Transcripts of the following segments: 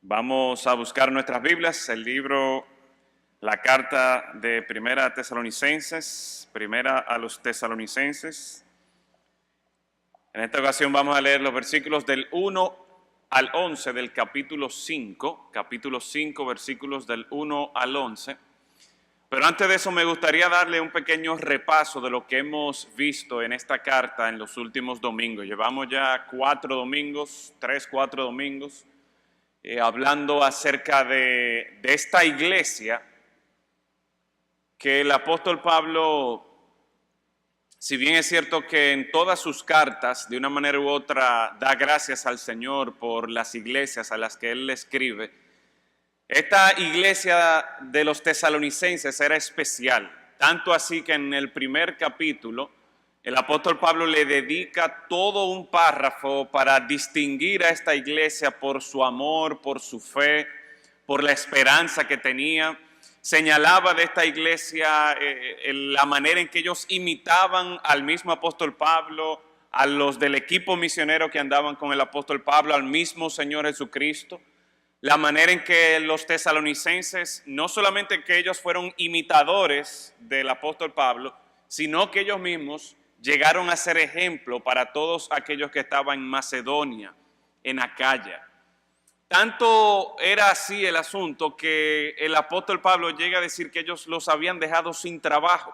Vamos a buscar nuestras Biblias, el libro, la carta de Primera a Tesalonicenses, Primera a los Tesalonicenses. En esta ocasión vamos a leer los versículos del 1 al 11 del capítulo 5, versículos del 1 al 11. Pero antes de eso me gustaría darle un pequeño repaso de lo que hemos visto en esta carta en los últimos domingos. Llevamos ya 4 domingos, 4 domingos, hablando acerca de esta iglesia que el apóstol Pablo, si bien es cierto que en todas sus cartas, de una manera u otra, da gracias al Señor por las iglesias a las que él le escribe, esta iglesia de los tesalonicenses era especial, tanto así que en el primer capítulo el apóstol Pablo le dedica todo un párrafo para distinguir a esta iglesia por su amor, por su fe, por la esperanza que tenía. Señalaba de esta iglesia la manera en que ellos imitaban al mismo apóstol Pablo, a los del equipo misionero que andaban con el apóstol Pablo, al mismo Señor Jesucristo. La manera en que los tesalonicenses, no solamente que ellos fueron imitadores del apóstol Pablo, sino que ellos mismos llegaron a ser ejemplo para todos aquellos que estaban en Macedonia, en Acaya. Tanto era así el asunto que el apóstol Pablo llega a decir que ellos los habían dejado sin trabajo,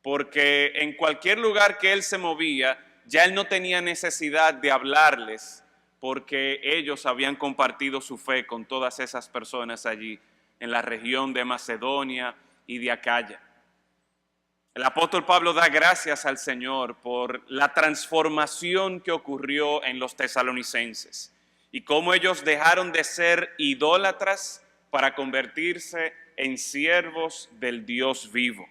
porque en cualquier lugar que él se movía, ya él no tenía necesidad de hablarles, porque ellos habían compartido su fe con todas esas personas allí en la región de Macedonia y de Acaya. El apóstol Pablo da gracias al Señor por la transformación que ocurrió en los tesalonicenses y cómo ellos dejaron de ser idólatras para convertirse en siervos del Dios vivo.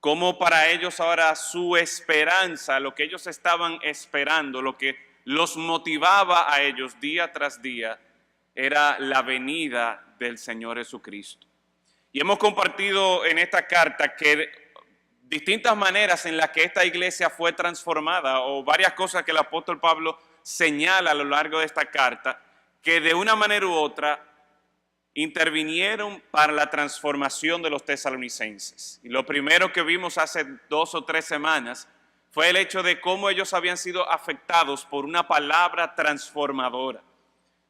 Cómo para ellos ahora su esperanza, lo que ellos estaban esperando, lo que los motivaba a ellos día tras día, era la venida del Señor Jesucristo. Y hemos compartido en esta carta que distintas maneras en las que esta iglesia fue transformada, o varias cosas que el apóstol Pablo señala a lo largo de esta carta, que de una manera u otra intervinieron para la transformación de los tesalonicenses. Y lo primero que vimos hace 2 o 3 semanas fue el hecho de cómo ellos habían sido afectados por una palabra transformadora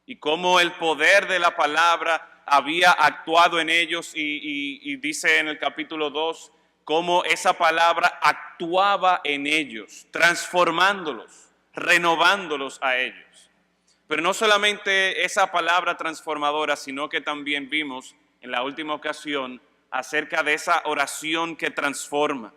y cómo el poder de la palabra había actuado en ellos y dice en el capítulo 2 cómo esa palabra actuaba en ellos, transformándolos, renovándolos a ellos. Pero no solamente esa palabra transformadora, sino que también vimos en la última ocasión acerca de esa oración que transforma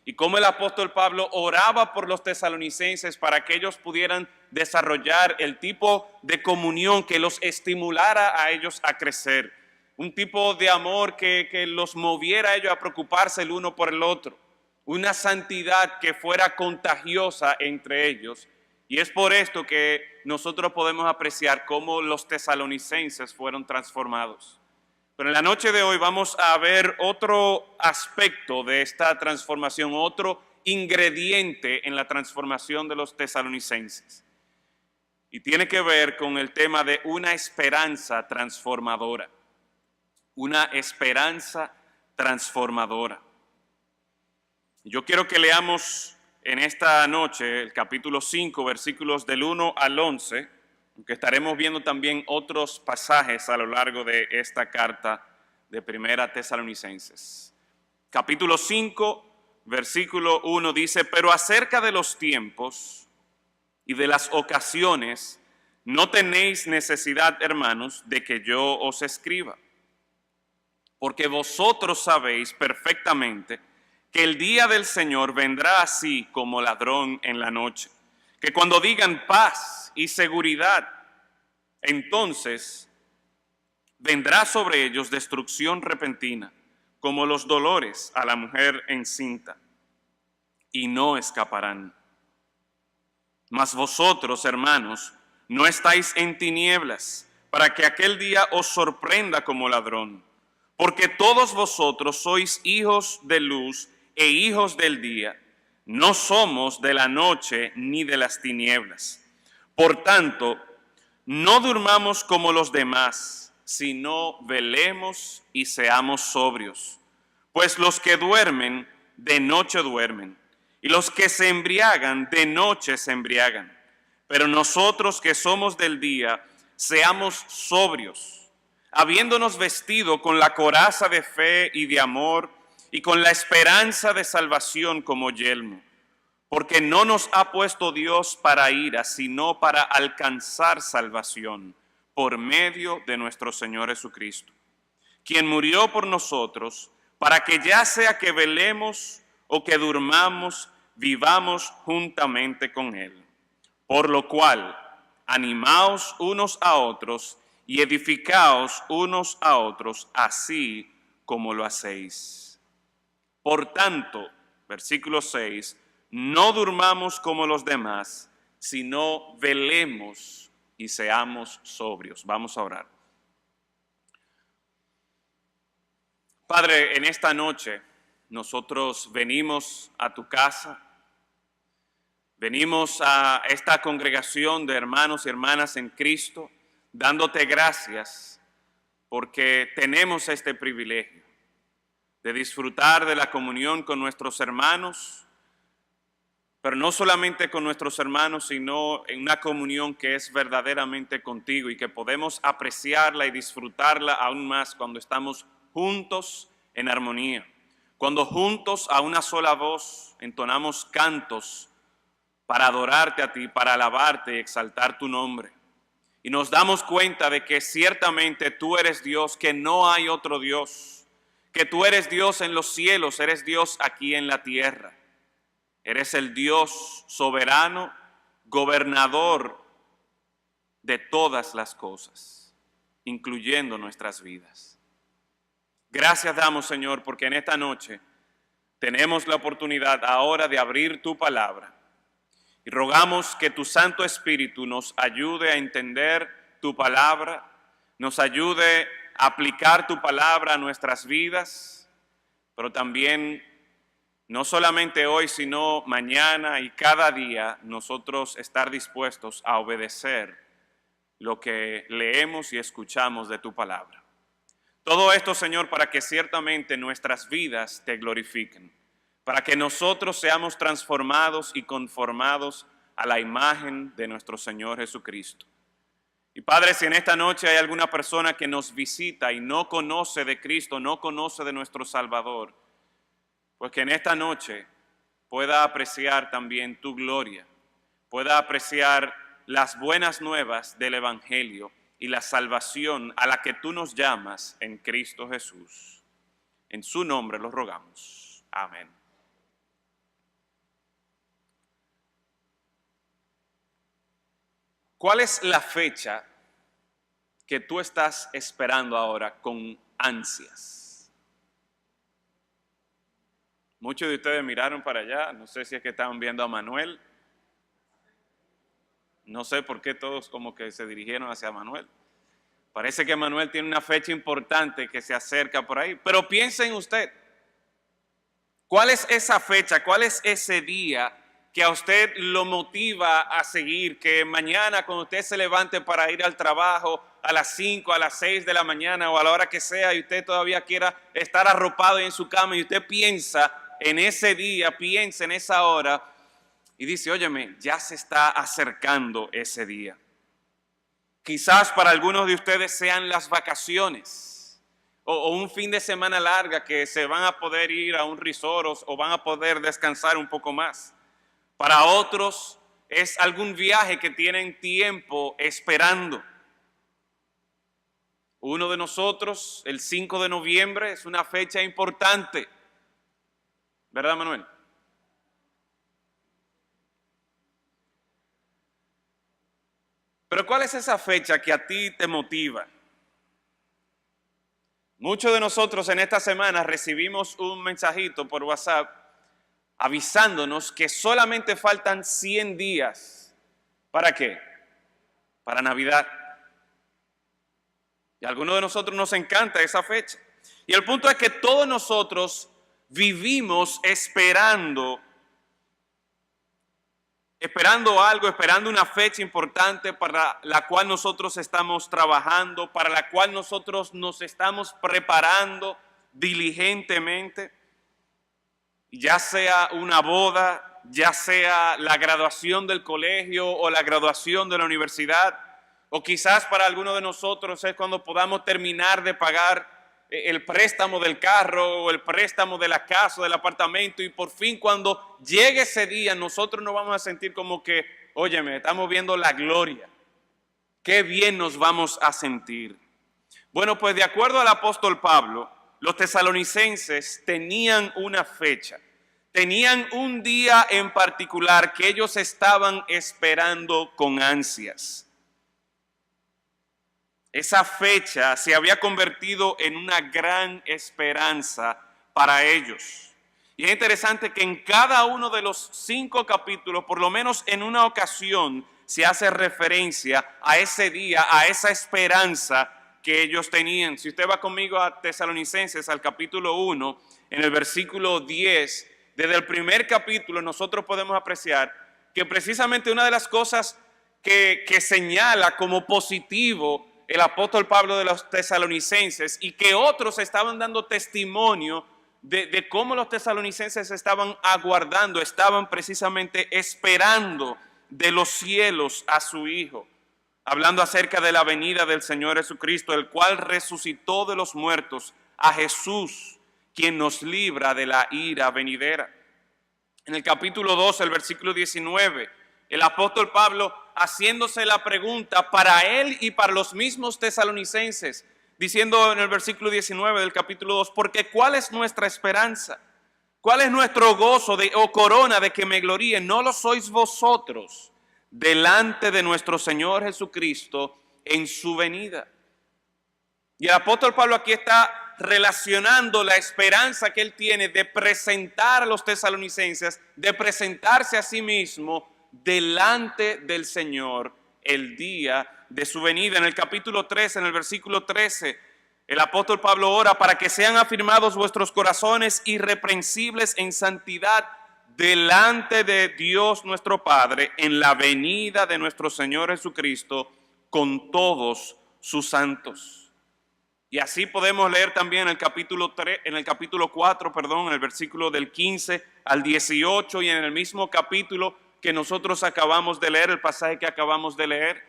y cómo el apóstol Pablo oraba por los tesalonicenses para que ellos pudieran desarrollar el tipo de comunión que los estimulara a ellos a crecer. Un tipo de amor que los moviera a ellos a preocuparse el uno por el otro. Una santidad que fuera contagiosa entre ellos. Y es por esto que nosotros podemos apreciar cómo los tesalonicenses fueron transformados. Pero en la noche de hoy vamos a ver otro aspecto de esta transformación, otro ingrediente en la transformación de los tesalonicenses. Y tiene que ver con el tema de una esperanza transformadora. Una esperanza transformadora. Yo quiero que leamos en esta noche el capítulo 5, versículos del 1 al 11, aunque estaremos viendo también otros pasajes a lo largo de esta carta de Primera Tesalonicenses. Capítulo 5, versículo 1 dice: pero acerca de los tiempos y de las ocasiones, no tenéis necesidad, hermanos, de que yo os escriba. Porque vosotros sabéis perfectamente que el día del Señor vendrá así como ladrón en la noche. Que cuando digan paz y seguridad, entonces vendrá sobre ellos destrucción repentina, como los dolores a la mujer encinta, y no escaparán. Mas vosotros, hermanos, no estáis en tinieblas, para que aquel día os sorprenda como ladrón. Porque todos vosotros sois hijos de luz e hijos del día. No somos de la noche ni de las tinieblas. Por tanto, no durmamos como los demás, sino velemos y seamos sobrios. Pues los que duermen, de noche duermen, y los que se embriagan, de noche se embriagan. Pero nosotros que somos del día, seamos sobrios, habiéndonos vestido con la coraza de fe y de amor, y con la esperanza de salvación como yelmo. Porque no nos ha puesto Dios para ira, sino para alcanzar salvación por medio de nuestro Señor Jesucristo, quien murió por nosotros, para que ya sea que velemos o que durmamos, vivamos juntamente con Él. Por lo cual, animaos unos a otros y edificaos unos a otros, así como lo hacéis. Por tanto, versículo 6, no durmamos como los demás, sino velemos y seamos sobrios. Vamos a orar. Padre, en esta noche nosotros venimos a tu casa, venimos a esta congregación de hermanos y hermanas en Cristo, dándote gracias porque tenemos este privilegio de disfrutar de la comunión con nuestros hermanos, pero no solamente con nuestros hermanos, sino en una comunión que es verdaderamente contigo y que podemos apreciarla y disfrutarla aún más cuando estamos juntos en armonía. Cuando juntos a una sola voz entonamos cantos para adorarte a ti, para alabarte y exaltar tu nombre. Y nos damos cuenta de que ciertamente tú eres Dios, que no hay otro Dios, que tú eres Dios en los cielos, eres Dios aquí en la tierra. Eres el Dios soberano, gobernador de todas las cosas, incluyendo nuestras vidas. Gracias damos, Señor, porque en esta noche tenemos la oportunidad ahora de abrir tu palabra. Y rogamos que tu Santo Espíritu nos ayude a entender tu palabra, nos ayude a aplicar tu palabra a nuestras vidas, pero también no solamente hoy, sino mañana y cada día, nosotros estar dispuestos a obedecer lo que leemos y escuchamos de tu palabra. Todo esto, Señor, para que ciertamente nuestras vidas te glorifiquen, para que nosotros seamos transformados y conformados a la imagen de nuestro Señor Jesucristo. Y Padre, si en esta noche hay alguna persona que nos visita y no conoce de Cristo, no conoce de nuestro Salvador, pues que en esta noche pueda apreciar también tu gloria, pueda apreciar las buenas nuevas del Evangelio y la salvación a la que tú nos llamas en Cristo Jesús. En su nombre lo rogamos. Amén. ¿Cuál es la fecha que tú estás esperando ahora con ansias? Muchos de ustedes miraron para allá, no sé si es que estaban viendo a Manuel. No sé por qué todos como que se dirigieron hacia Manuel. Parece que Manuel tiene una fecha importante que se acerca por ahí. Pero piensen usted, ¿cuál es esa fecha? ¿Cuál es ese día que a usted lo motiva a seguir? Que mañana cuando usted se levante para ir al trabajo a las 5, a las 6 de la mañana o a la hora que sea y usted todavía quiera estar arropado en su cama y usted piensa en ese día, piensa en esa hora y dice, óyeme, ya se está acercando ese día. Quizás para algunos de ustedes sean las vacaciones o un fin de semana larga que se van a poder ir a un resort o van a poder descansar un poco más. Para otros es algún viaje que tienen tiempo esperando. Uno de nosotros, el 5 de noviembre, es una fecha importante. ¿Verdad, Manuel? Pero ¿cuál es esa fecha que a ti te motiva? Muchos de nosotros en esta semana recibimos un mensajito por WhatsApp avisándonos que solamente faltan 100 días. ¿Para qué? Para Navidad. Y a algunos de nosotros nos encanta esa fecha. Y el punto es que todos nosotros vivimos esperando esperando algo, esperando una fecha importante para la cual nosotros estamos trabajando, para la cual nosotros nos estamos preparando diligentemente, ya sea una boda, ya sea la graduación del colegio o la graduación de la universidad, o quizás para algunos de nosotros es cuando podamos terminar de pagar el préstamo del carro o el préstamo de la casa o del apartamento, y por fin cuando llegue ese día nosotros nos vamos a sentir como que, óyeme, estamos viendo la gloria. Qué bien nos vamos a sentir. Bueno, pues de acuerdo al apóstol Pablo, los tesalonicenses tenían una fecha, tenían un día en particular que ellos estaban esperando con ansias. Esa fecha se había convertido en una gran esperanza para ellos. Y es interesante que en cada uno de los 5 capítulos, por lo menos en una ocasión, se hace referencia a ese día, a esa esperanza que ellos tenían. Si usted va conmigo a Tesalonicenses, al capítulo 1, en el versículo 10, desde el primer capítulo nosotros podemos apreciar que precisamente una de las cosas que señala como positivo el apóstol Pablo de los tesalonicenses, y que otros estaban dando testimonio de cómo los tesalonicenses estaban aguardando, estaban precisamente esperando de los cielos a su Hijo, hablando acerca de la venida del Señor Jesucristo, el cual resucitó de los muertos, a Jesús, quien nos libra de la ira venidera. En el capítulo 2, el versículo 19, el apóstol Pablo haciéndose la pregunta para él y para los mismos tesalonicenses, diciendo en el versículo 19 del capítulo 2, porque ¿cuál es nuestra esperanza? ¿Cuál es nuestro gozo o corona de que me gloríe? ¿No lo sois vosotros delante de nuestro Señor Jesucristo en su venida? Y el apóstol Pablo aquí está relacionando la esperanza que él tiene de presentar a los tesalonicenses, de presentarse a sí mismo delante del Señor el día de su venida. En el capítulo 13, en el versículo 13, el apóstol Pablo ora para que sean afirmados vuestros corazones irreprensibles en santidad delante de Dios nuestro Padre en la venida de nuestro Señor Jesucristo con todos sus santos. Y así podemos leer también en el capítulo 4, en el versículo del 15 al 18, y en el mismo capítulo que nosotros acabamos de leer, el pasaje que acabamos de leer.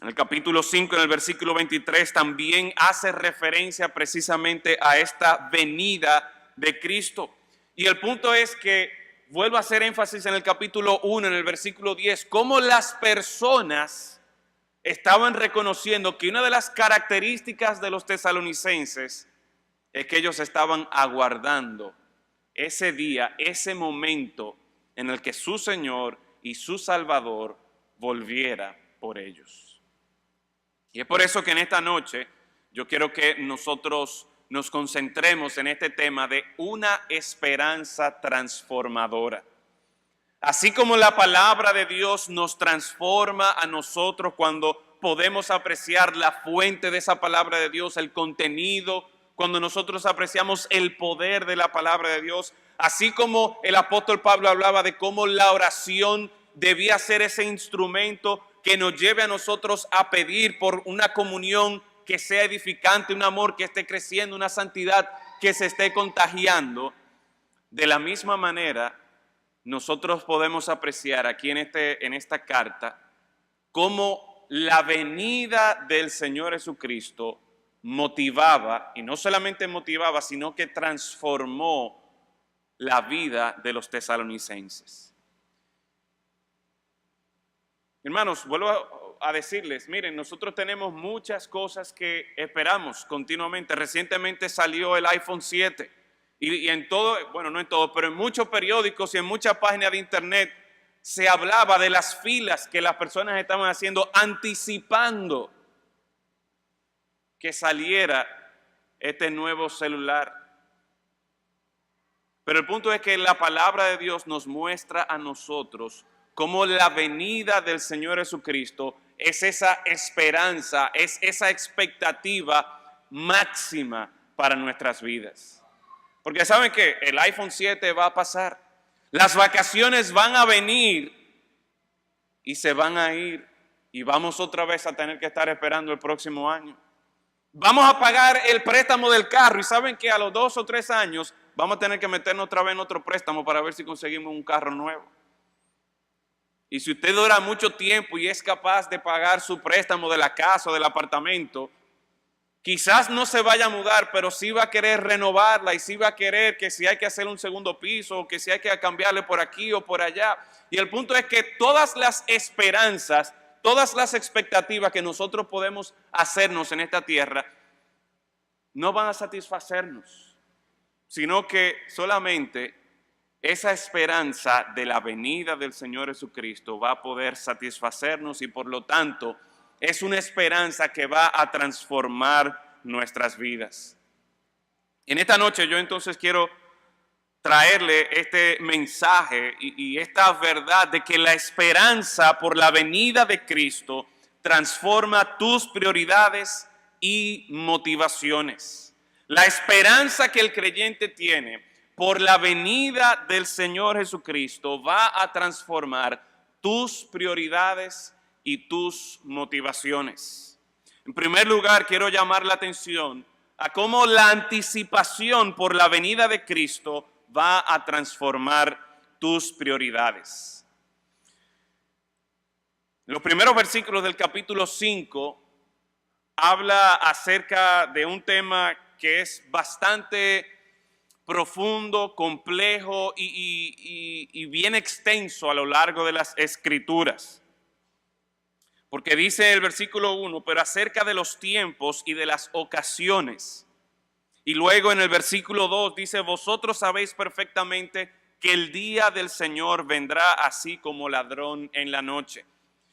En el capítulo 5, en el versículo 23, también hace referencia precisamente a esta venida de Cristo. Y el punto es que vuelvo a hacer énfasis en el capítulo 1, en el versículo 10, cómo las personas estaban reconociendo que una de las características de los tesalonicenses es que ellos estaban aguardando ese día, ese momento en el que su Señor y su Salvador volviera por ellos. Y es por eso que en esta noche yo quiero que nosotros nos concentremos en este tema de una esperanza transformadora. Así como la palabra de Dios nos transforma a nosotros cuando podemos apreciar la fuente de esa palabra de Dios, el contenido, cuando nosotros apreciamos el poder de la palabra de Dios, así como el apóstol Pablo hablaba de cómo la oración debía ser ese instrumento que nos lleve a nosotros a pedir por una comunión que sea edificante, un amor que esté creciendo, una santidad que se esté contagiando. De la misma manera, nosotros podemos apreciar aquí en esta carta cómo la venida del Señor Jesucristo motivaba, y no solamente motivaba, sino que transformó la vida de los tesalonicenses. Hermanos, vuelvo a decirles, miren, nosotros tenemos muchas cosas que esperamos continuamente. Recientemente salió el iPhone 7 y en todo, bueno, no en todo, pero en muchos periódicos y en muchas páginas de internet se hablaba de las filas que las personas estaban haciendo anticipando que saliera este nuevo celular. Pero el punto es que la palabra de Dios nos muestra a nosotros cómo la venida del Señor Jesucristo es esa esperanza, es esa expectativa máxima para nuestras vidas. Porque saben que el iPhone 7 va a pasar. Las vacaciones van a venir y se van a ir y vamos otra vez a tener que estar esperando el próximo año. Vamos a pagar el préstamo del carro y saben que a los 2 o 3 años vamos a tener que meternos otra vez en otro préstamo para ver si conseguimos un carro nuevo. Y si usted dura mucho tiempo y es capaz de pagar su préstamo de la casa o del apartamento, quizás no se vaya a mudar, pero sí va a querer renovarla y sí va a querer que si hay que hacer un segundo piso o que si hay que cambiarle por aquí o por allá. Y el punto es que todas las esperanzas, todas las expectativas que nosotros podemos hacernos en esta tierra no van a satisfacernos, sino que solamente esa esperanza de la venida del Señor Jesucristo va a poder satisfacernos y por lo tanto es una esperanza que va a transformar nuestras vidas. En esta noche yo entonces quiero traerle este mensaje y esta verdad de que la esperanza por la venida de Cristo transforma tus prioridades y motivaciones. La esperanza que el creyente tiene por la venida del Señor Jesucristo va a transformar tus prioridades y tus motivaciones. En primer lugar, quiero llamar la atención a cómo la anticipación por la venida de Cristo va a transformar tus prioridades. Los primeros versículos del capítulo 5 habla acerca de un tema que es bastante profundo, complejo y bien extenso a lo largo de las Escrituras. Porque dice el versículo 1, pero acerca de los tiempos y de las ocasiones. Y luego en el versículo 2 dice, vosotros sabéis perfectamente que el día del Señor vendrá así como ladrón en la noche.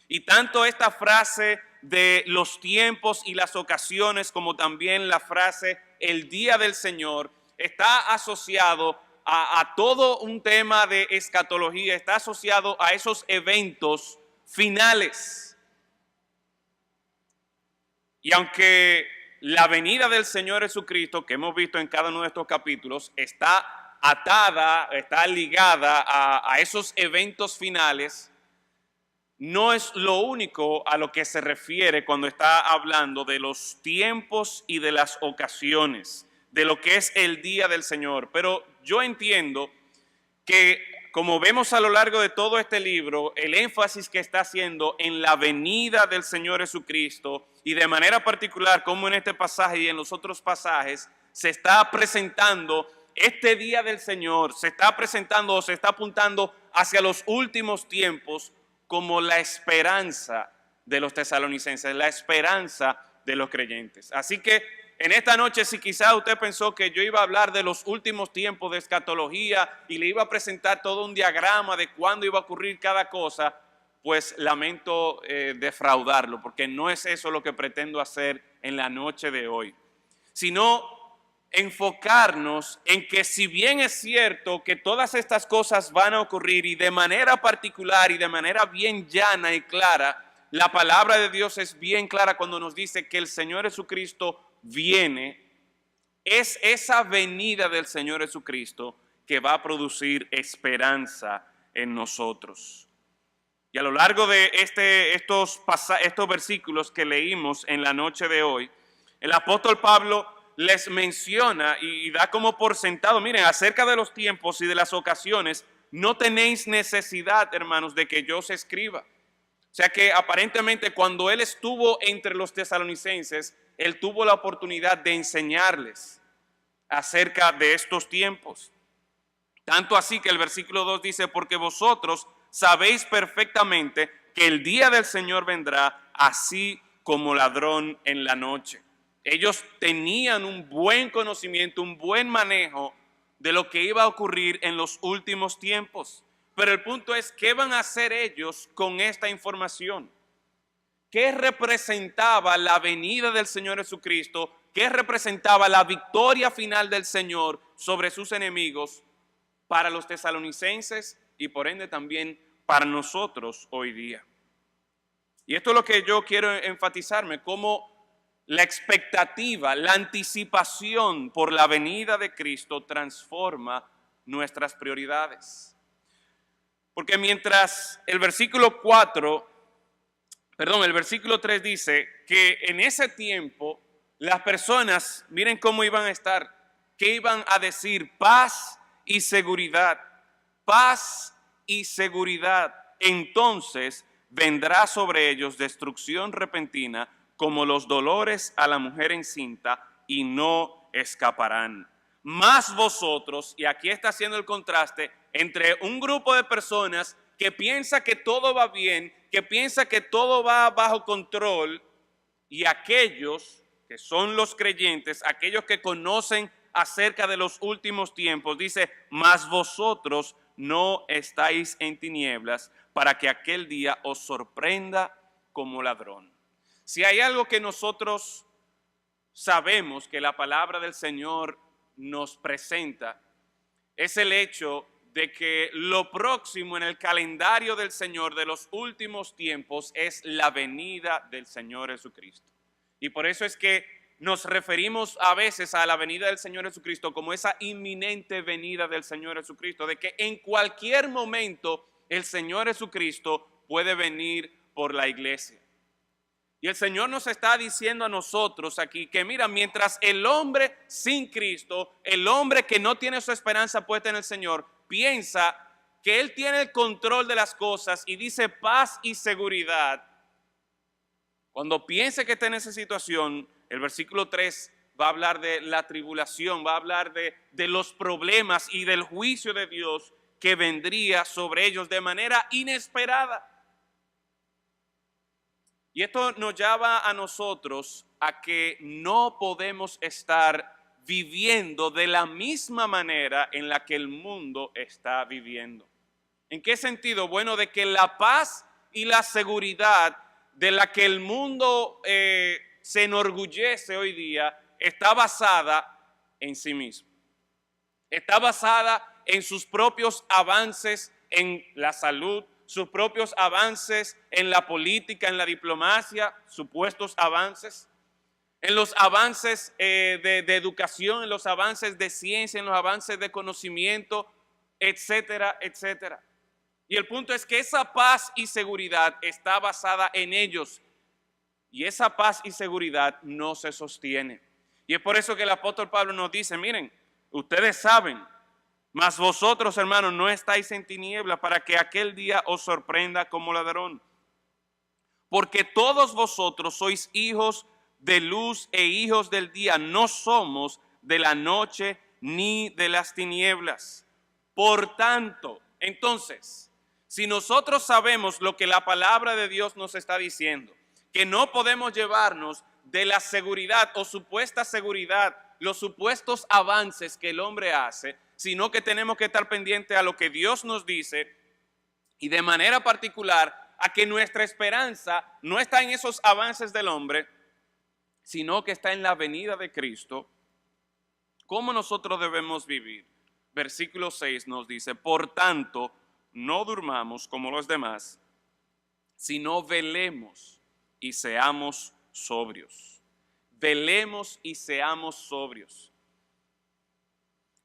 Y tanto esta frase de los tiempos y las ocasiones como también la frase el día del Señor está asociado a todo un tema de escatología, está asociado a esos eventos finales. Y aunque la venida del Señor Jesucristo, que hemos visto en cada uno de estos capítulos, está atada, está ligada a esos eventos finales, no es lo único a lo que se refiere cuando está hablando de los tiempos y de las ocasiones, de lo que es el día del Señor. Pero yo entiendo que, como vemos a lo largo de todo este libro, el énfasis que está haciendo en la venida del Señor Jesucristo y de manera particular, como en este pasaje y en los otros pasajes, se está presentando este día del Señor, se está presentando o se está apuntando hacia los últimos tiempos como la esperanza de los tesalonicenses, la esperanza de los creyentes. Así que en esta noche, si quizás usted pensó que yo iba a hablar de los últimos tiempos de escatología y le iba a presentar todo un diagrama de cuándo iba a ocurrir cada cosa, pues lamento defraudarlo, porque no es eso lo que pretendo hacer en la noche de hoy, sino enfocarnos en que si bien es cierto que todas estas cosas van a ocurrir y de manera particular y de manera bien llana y clara, la palabra de Dios es bien clara cuando nos dice que el Señor Jesucristo viene, es esa venida del Señor Jesucristo que va a producir esperanza en nosotros. Y a lo largo de estos versículos que leímos en la noche de hoy, el apóstol Pablo les menciona y da como por sentado, miren, acerca de los tiempos y de las ocasiones, no tenéis necesidad, hermanos, de que yo os escriba. O sea que aparentemente cuando él estuvo entre los tesalonicenses, él tuvo la oportunidad de enseñarles acerca de estos tiempos. Tanto así que el versículo 2 dice, porque vosotros sabéis perfectamente que el día del Señor vendrá así como ladrón en la noche. Ellos tenían un buen conocimiento, un buen manejo de lo que iba a ocurrir en los últimos tiempos. Pero el punto es, ¿qué van a hacer ellos con esta información? ¿Qué representaba la venida del Señor Jesucristo? ¿Qué representaba la victoria final del Señor sobre sus enemigos para los tesalonicenses y por ende también para nosotros hoy día? Y esto es lo que yo quiero enfatizarme, cómo la expectativa, la anticipación por la venida de Cristo transforma nuestras prioridades. Porque mientras el versículo 3 dice que en ese tiempo las personas, miren cómo iban a estar, que iban a decir paz y seguridad, paz y seguridad. Entonces vendrá sobre ellos destrucción repentina como los dolores a la mujer encinta y no escaparán. Más vosotros, y aquí está haciendo el contraste entre un grupo de personas que piensa que todo va bien, que piensa que todo va bajo control, y aquellos que son los creyentes, aquellos que conocen acerca de los últimos tiempos, dice, mas vosotros no estáis en tinieblas para que aquel día os sorprenda como ladrón. Si hay algo que nosotros sabemos que la palabra del Señor nos presenta, es el hecho de que lo próximo en el calendario del Señor de los últimos tiempos es la venida del Señor Jesucristo. Y por eso es que nos referimos a veces a la venida del Señor Jesucristo como esa inminente venida del Señor Jesucristo, de que en cualquier momento el Señor Jesucristo puede venir por la iglesia. Y el Señor nos está diciendo a nosotros aquí que mira, mientras el hombre sin Cristo, el hombre que no tiene su esperanza puesta en el Señor, piensa que Él tiene el control de las cosas y dice paz y seguridad, cuando piense que está en esa situación, el versículo 3 va a hablar de la tribulación, va a hablar de los problemas y del juicio de Dios que vendría sobre ellos de manera inesperada. Y esto nos llama a nosotros a que no podemos estar viviendo de la misma manera en la que el mundo está viviendo. ¿En qué sentido? Bueno, de que la paz y la seguridad de la que el mundo se enorgullece hoy día está basada en sí mismo. Está basada en sus propios avances en la salud, sus propios avances en la política, en la diplomacia, supuestos avances, en los avances de educación, en los avances de ciencia, en los avances de conocimiento, etcétera, etcétera. Y el punto es que esa paz y seguridad está basada en ellos. Y esa paz y seguridad no se sostiene. Y es por eso que el apóstol Pablo nos dice, miren, ustedes saben, mas vosotros, hermanos, no estáis en tinieblas para que aquel día os sorprenda como ladrón. Porque todos vosotros sois hijos de luz e hijos del día, no somos de la noche ni de las tinieblas. Por tanto, entonces, si nosotros sabemos lo que la palabra de Dios nos está diciendo, que no podemos llevarnos de la seguridad o supuesta seguridad, los supuestos avances que el hombre hace, sino que tenemos que estar pendientes a lo que Dios nos dice y de manera particular a que nuestra esperanza no está en esos avances del hombre, sino que está en la venida de Cristo. ¿Cómo nosotros debemos vivir? Versículo 6 nos dice, por tanto, no durmamos como los demás, sino velemos y seamos sobrios. Velemos y seamos sobrios.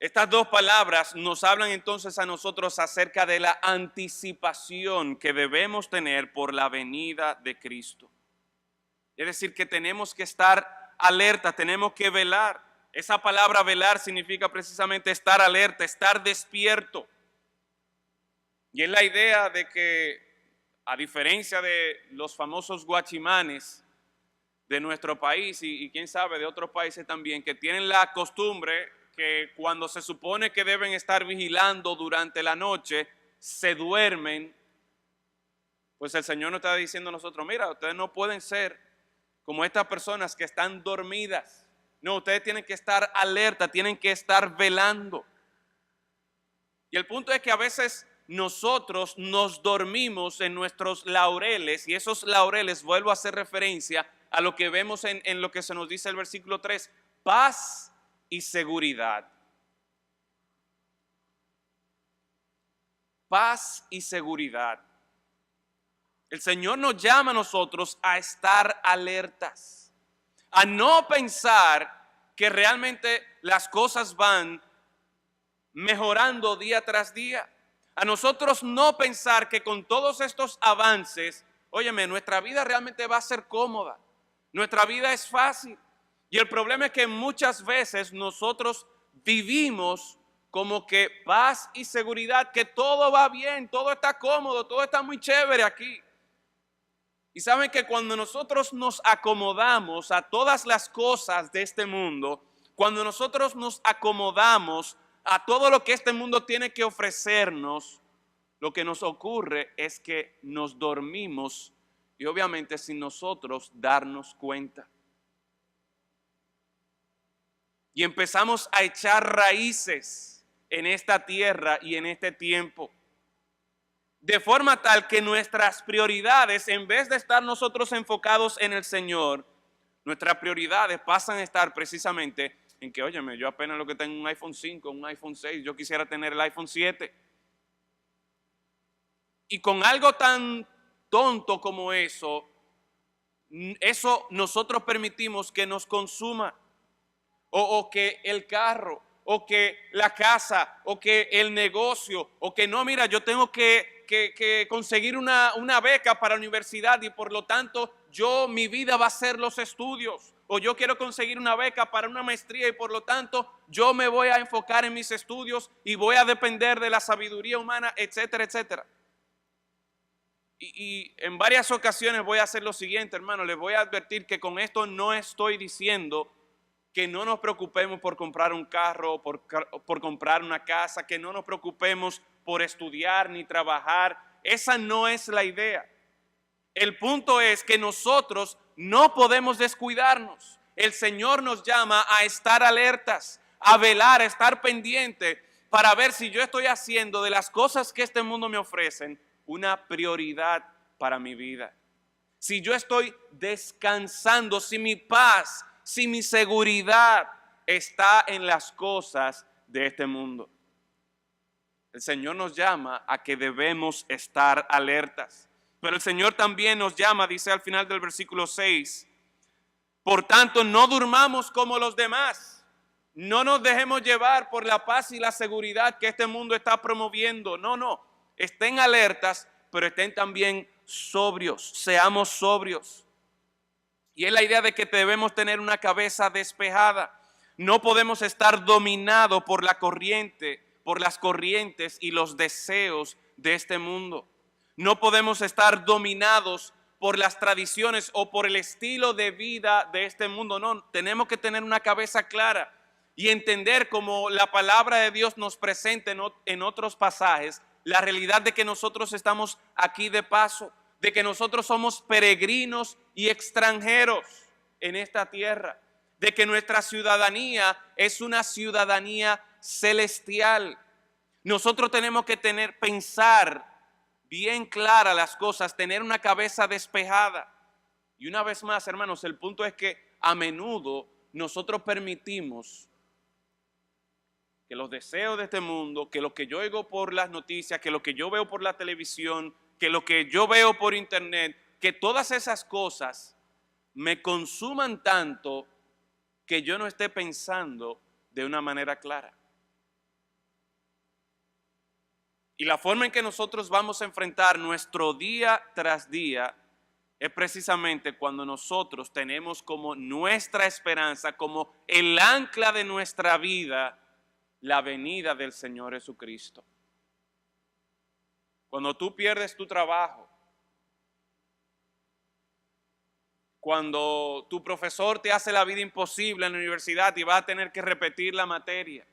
Estas dos palabras nos hablan entonces a nosotros acerca de la anticipación que debemos tener por la venida de Cristo. Es decir, que tenemos que estar alerta, tenemos que velar. Esa palabra velar significa precisamente estar alerta, estar despierto. Y es la idea de que, a diferencia de los famosos guachimanes de nuestro país y quién sabe de otros países también, que tienen la costumbre que cuando se supone que deben estar vigilando durante la noche, se duermen, pues el Señor nos está diciendo a nosotros, mira, ustedes no pueden ser como estas personas que están dormidas. No, ustedes tienen que estar alerta, tienen que estar velando. Y el punto es que a veces nosotros nos dormimos en nuestros laureles, y esos laureles, vuelvo a hacer referencia a lo que vemos en lo que se nos dice el versículo 3, paz y seguridad. Paz y seguridad. El Señor nos llama a nosotros a estar alertas, a no pensar que realmente las cosas van mejorando día tras día, A nosotros no pensar que con todos estos avances, óyeme, nuestra vida realmente va a ser cómoda. Nuestra vida es fácil. Y el problema es que muchas veces nosotros vivimos como que paz y seguridad, que todo va bien, todo está cómodo, todo está muy chévere aquí. Y saben que cuando nosotros nos acomodamos a todas las cosas de este mundo, cuando nosotros nos acomodamos a todo lo que este mundo tiene que ofrecernos, lo que nos ocurre es que nos dormimos y obviamente sin nosotros darnos cuenta. Y empezamos a echar raíces en esta tierra y en este tiempo. De forma tal que nuestras prioridades, en vez de estar nosotros enfocados en el Señor, nuestras prioridades pasan a estar precisamente en que, óyeme, yo apenas lo que tengo un iPhone 5, un iPhone 6, yo quisiera tener el iPhone 7. Y con algo tan tonto como eso nosotros permitimos que nos consuma. O que el carro, o que la casa, o que el negocio, o que no, mira, yo tengo que conseguir una beca para la universidad y por lo tanto mi vida va a ser los estudios. O yo quiero conseguir una beca para una maestría y por lo tanto yo me voy a enfocar en mis estudios y voy a depender de la sabiduría humana, etcétera, etcétera. Y en varias ocasiones voy a hacer lo siguiente, hermano, les voy a advertir que con esto no estoy diciendo que no nos preocupemos por comprar un carro, por comprar una casa, que no nos preocupemos por estudiar ni trabajar. Esa no es la idea. El punto es que nosotros no podemos descuidarnos. El Señor nos llama a estar alertas, a velar, a estar pendiente para ver si yo estoy haciendo de las cosas que este mundo me ofrecen una prioridad para mi vida. Si yo estoy descansando, si mi paz, si mi seguridad está en las cosas de este mundo. El Señor nos llama a que debemos estar alertas. Pero el Señor también nos llama, dice al final del versículo 6, por tanto no durmamos como los demás. No nos dejemos llevar por la paz y la seguridad que este mundo está promoviendo. No, estén alertas, pero estén también sobrios, seamos sobrios. Y es la idea de que debemos tener una cabeza despejada. No podemos estar dominados por la corriente, por las corrientes y los deseos de este mundo. No podemos estar dominados por las tradiciones o por el estilo de vida de este mundo. No, tenemos que tener una cabeza clara y entender, como la palabra de Dios nos presenta en otros pasajes, la realidad de que nosotros estamos aquí de paso, de que nosotros somos peregrinos y extranjeros en esta tierra, de que nuestra ciudadanía es una ciudadanía celestial. Nosotros tenemos que pensar bien clara las cosas, tener una cabeza despejada. Y una vez más, hermanos, el punto es que a menudo nosotros permitimos que los deseos de este mundo, que lo que yo oigo por las noticias, que lo que yo veo por la televisión, que lo que yo veo por internet, que todas esas cosas me consuman tanto que yo no esté pensando de una manera clara. Y la forma en que nosotros vamos a enfrentar nuestro día tras día es precisamente cuando nosotros tenemos como nuestra esperanza, como el ancla de nuestra vida, la venida del Señor Jesucristo. Cuando tú pierdes tu trabajo, cuando tu profesor te hace la vida imposible en la universidad y vas a tener que repetir la materia,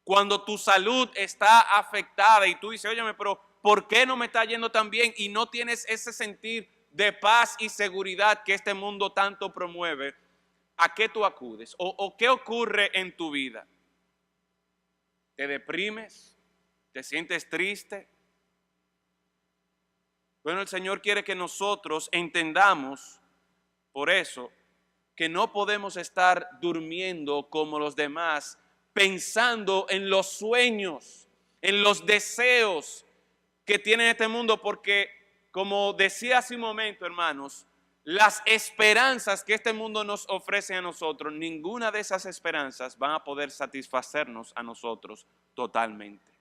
cuando tu salud está afectada y tú dices, óyeme, pero ¿por qué no me está yendo tan bien? Y no tienes ese sentir de paz y seguridad que este mundo tanto promueve, ¿a qué tú acudes? ¿O qué ocurre en tu vida? ¿Te deprimes? ¿Te sientes triste? Bueno, el Señor quiere que nosotros entendamos, por eso, que no podemos estar durmiendo como los demás, pensando en los sueños, en los deseos que tiene este mundo, porque como decía hace un momento, hermanos, las esperanzas que este mundo nos ofrece a nosotros, ninguna de esas esperanzas van a poder satisfacernos a nosotros totalmente.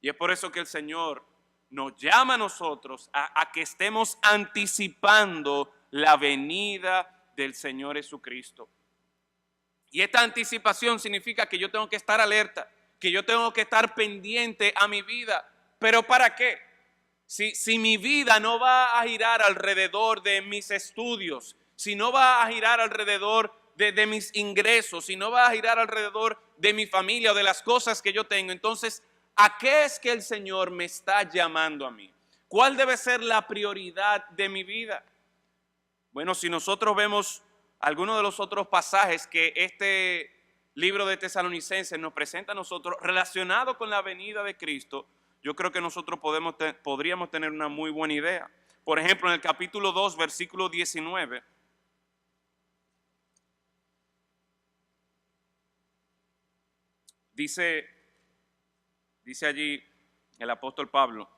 Y es por eso que el Señor nos llama a nosotros a que estemos anticipando la venida del Señor Jesucristo. Y esta anticipación significa que yo tengo que estar alerta, que yo tengo que estar pendiente a mi vida. ¿Pero para qué? Si mi vida no va a girar alrededor de mis estudios, si no va a girar alrededor de mis ingresos, si no va a girar alrededor de mi familia o de las cosas que yo tengo, entonces, ¿a qué es que el Señor me está llamando a mí? ¿Cuál debe ser la prioridad de mi vida? Bueno, si nosotros vemos algunos de los otros pasajes que este libro de Tesalonicenses nos presenta a nosotros relacionado con la venida de Cristo, yo creo que nosotros podríamos tener una muy buena idea. Por ejemplo, en el capítulo 2, versículo 19, dice allí el apóstol Pablo: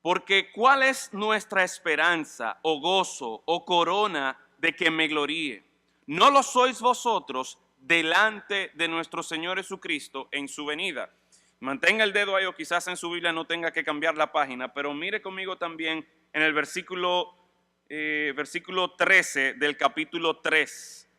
porque ¿cuál es nuestra esperanza o gozo o corona de que me gloríe? ¿No lo sois vosotros delante de nuestro Señor Jesucristo en su venida? Mantenga el dedo ahí, o quizás en su Biblia no tenga que cambiar la página, pero mire conmigo también en el versículo 13 del capítulo 3.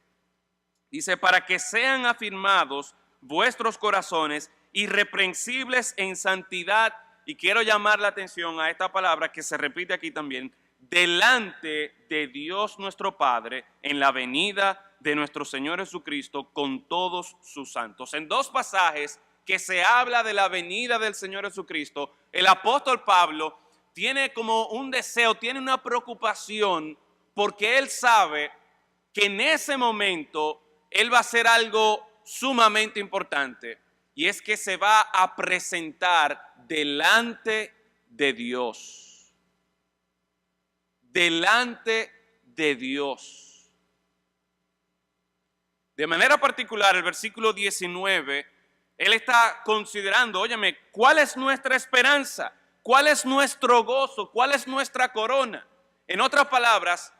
Dice: para que sean afirmados vuestros corazones irreprensibles en santidad. Y quiero llamar la atención a esta palabra que se repite aquí también: delante de Dios nuestro Padre en la venida de nuestro Señor Jesucristo con todos sus santos. En dos pasajes que se habla de la venida del Señor Jesucristo, el apóstol Pablo tiene como un deseo, tiene una preocupación, porque él sabe que en ese momento él va a hacer algo sumamente importante, y es que se va a presentar delante de Dios. Delante de Dios. De manera particular, el versículo 19, él está considerando, óyeme, ¿cuál es nuestra esperanza? ¿Cuál es nuestro gozo? ¿Cuál es nuestra corona? En otras palabras,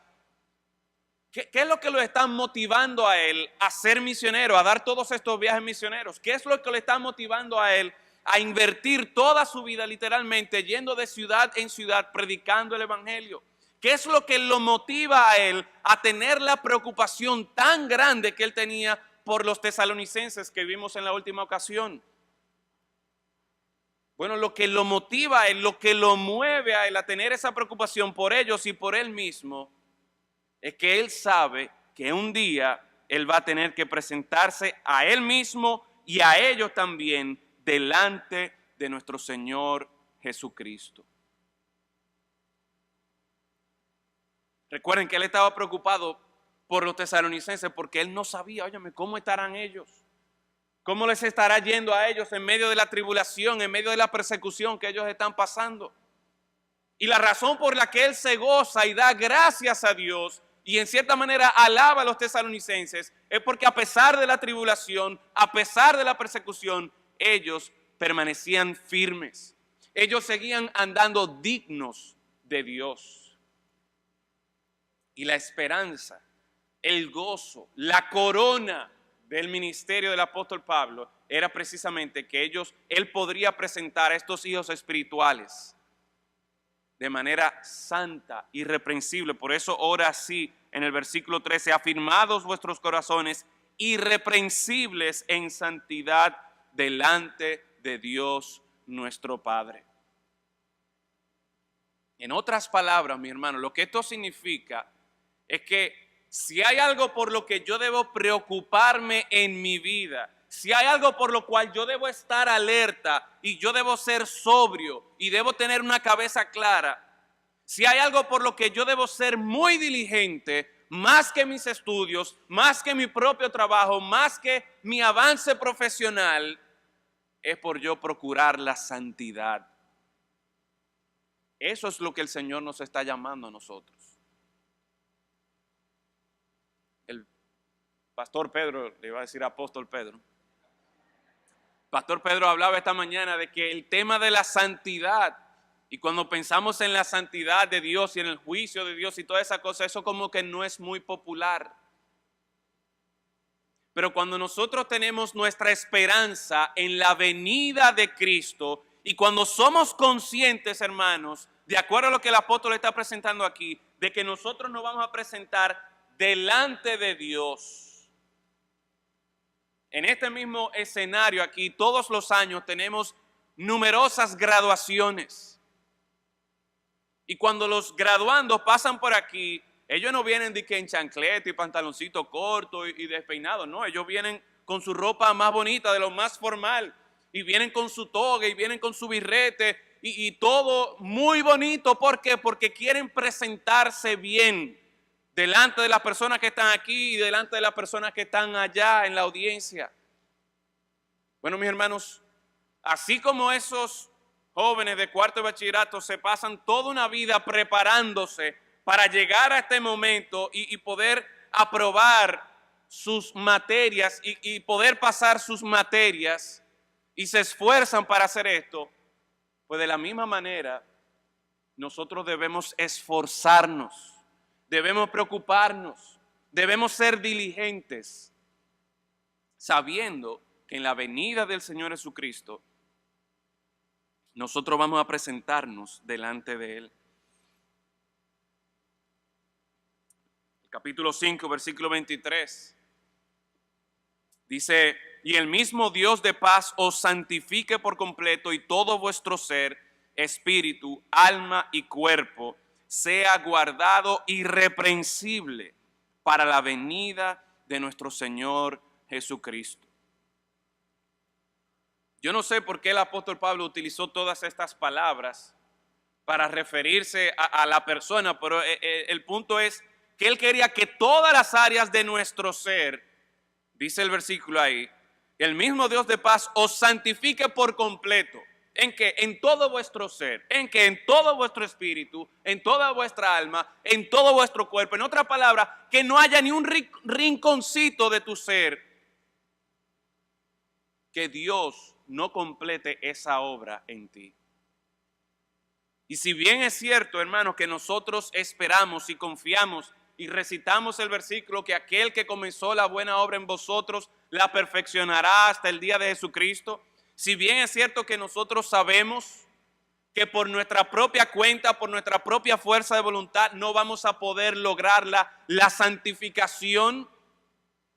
¿qué es lo que lo está motivando a él a ser misionero, a dar todos estos viajes misioneros? ¿Qué es lo que le está motivando a él a invertir toda su vida literalmente yendo de ciudad en ciudad predicando el evangelio? ¿Qué es lo que lo motiva a él a tener la preocupación tan grande que él tenía por los tesalonicenses que vimos en la última ocasión? Bueno, lo que lo motiva a él, lo que lo mueve a él a tener esa preocupación por ellos y por él mismo, es que él sabe que un día él va a tener que presentarse a él mismo y a ellos también delante de nuestro Señor Jesucristo. Recuerden que él estaba preocupado por los tesalonicenses porque él no sabía, óyeme, cómo estarán ellos, cómo les estará yendo a ellos en medio de la tribulación, en medio de la persecución que ellos están pasando. Y la razón por la que él se goza y da gracias a Dios y en cierta manera alaba a los tesalonicenses es porque a pesar de la tribulación, a pesar de la persecución, ellos permanecían firmes. Ellos seguían andando dignos de Dios. Y la esperanza, el gozo, la corona del ministerio del apóstol Pablo era precisamente que él podría presentar a estos hijos espirituales de manera santa, irreprensible. Por eso ora así en el versículo 13: afirmados vuestros corazones irreprensibles en santidad delante de Dios nuestro Padre. En otras palabras, mi hermano, lo que esto significa es que si hay algo por lo que yo debo preocuparme en mi vida, si hay algo por lo cual yo debo estar alerta y yo debo ser sobrio y debo tener una cabeza clara, si hay algo por lo que yo debo ser muy diligente, más que mis estudios, más que mi propio trabajo, más que mi avance profesional, es por yo procurar la santidad. Eso es lo que el Señor nos está llamando a nosotros. El pastor Pedro, le iba a decir apóstol Pedro, pastor Pedro hablaba esta mañana de que el tema de la santidad, y cuando pensamos en la santidad de Dios y en el juicio de Dios y toda esa cosa, eso como que no es muy popular. Pero cuando nosotros tenemos nuestra esperanza en la venida de Cristo y cuando somos conscientes, hermanos, de acuerdo a lo que el apóstol está presentando aquí, de que nosotros nos vamos a presentar delante de Dios. En este mismo escenario aquí, todos los años tenemos numerosas graduaciones. Y cuando los graduandos pasan por aquí, ellos no vienen de que en chancleta y pantaloncito corto y despeinado, no, ellos vienen con su ropa más bonita, de lo más formal, y vienen con su toga y vienen con su birrete y todo muy bonito. ¿Por qué? Porque quieren presentarse bien delante de las personas que están aquí y delante de las personas que están allá en la audiencia. Bueno, mis hermanos, así como esos jóvenes de cuarto de bachillerato se pasan toda una vida preparándose para llegar a este momento y poder aprobar sus materias y poder pasar sus materias y se esfuerzan para hacer esto, pues de la misma manera nosotros debemos esforzarnos, debemos preocuparnos, debemos ser diligentes, sabiendo que en la venida del Señor Jesucristo nosotros vamos a presentarnos delante de Él. Capítulo 5, versículo 23. Dice, y el mismo Dios de paz os santifique por completo y todo vuestro ser, espíritu, alma y cuerpo, sea guardado irreprensible para la venida de nuestro Señor Jesucristo. Yo no sé por qué el apóstol Pablo utilizó todas estas palabras para referirse a la persona, pero el punto es que él quería que todas las áreas de nuestro ser, dice el versículo ahí, el mismo Dios de paz os santifique por completo. ¿En qué? En todo vuestro ser. ¿En qué? En todo vuestro espíritu, en toda vuestra alma, en todo vuestro cuerpo. En otra palabra, que no haya ni un rinconcito de tu ser que Dios no complete esa obra en ti. Y si bien es cierto, hermanos, que nosotros esperamos y confiamos y recitamos el versículo que aquel que comenzó la buena obra en vosotros la perfeccionará hasta el día de Jesucristo. Si bien es cierto que nosotros sabemos que por nuestra propia cuenta, por nuestra propia fuerza de voluntad, no vamos a poder lograr la santificación,